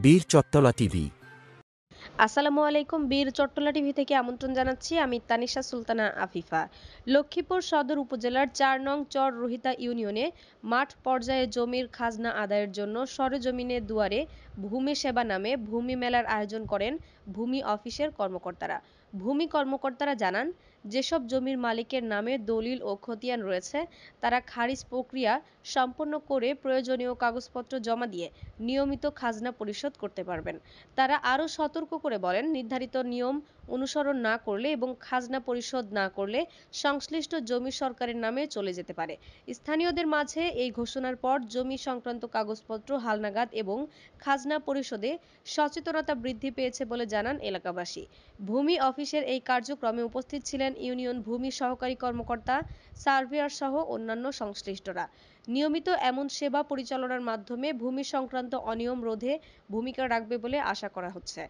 বীর চট্টলা টিভি। আসসালামু আলাইকুম। বীর চট্টলা টিভি থেকে আমন্ত্রণ জানাচ্ছি আমি তানিশা সুলতানা আফিফা। লক্ষ্মীপুর সদর উপজেলার ৪ নং চর রোহিতা ইউনিয়নে মাঠ পর্যায়ে জমির খাজনা আদায়ের জন্য সরেজমিনে দুয়ারে ভূমি সেবা নামে ভূমি মেলার আয়োজন করেন ভূমি অফিসের কর্মকর্তারা। ভূমি কর্মকর্তারা জানান, যেসব জমির মালিকের নামে দলিল ও খতিয়ান রয়েছে তারা খারিজ প্রক্রিয়া সম্পন্ন করে প্রয়োজনীয় কাগজপত্র জমা দিয়ে নিয়মিত খাজনা পরিশোধ করতে পারবেন। তারা আরও সতর্ক করে বলেন, নির্ধারিত নিয়ম অনুসরণ না করলে এবং খাজনা পরিশোধ না করলে সংশ্লিষ্ট জমি সরকারের নামে চলে যেতে পারে। স্থানীয়দের মাঝে এই ঘোষণার পর জমি সংক্রান্ত কাগজপত্র হালনাগাদ এবং খাজনা পরিশোধে সচেতনতা বৃদ্ধি পেয়েছে বলে জানান এলাকাবাসী। ভূমি অফিসের এই কার্যক্রমে উপস্থিত ছিলেন ইউনিয়ন ভূমি সহকারী কর্মকর্তা, সার্ভেয়ার সহ অন্যান্য সংশ্লিষ্টরা। নিয়মিত এমন সেবা পরিচালনার মাধ্যমে ভূমি সংক্রান্ত অনিয়ম রোধে ভূমিকা রাখবে বলে আশা করা হচ্ছে।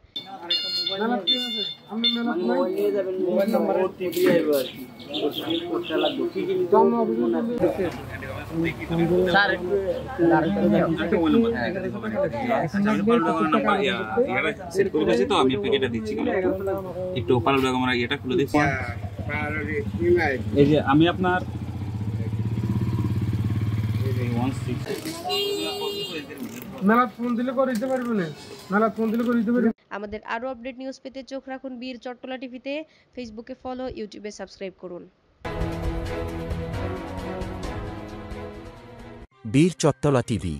আমি আপনার আমাদের আরো আপডেট নিউজ পেতে চোখ রাখুন বীর চট্টলা টিভিতে। ফেসবুকে ফলো, ইউটিউবে সাবস্ক্রাইব করুন। বীর চট্টলা টিভি।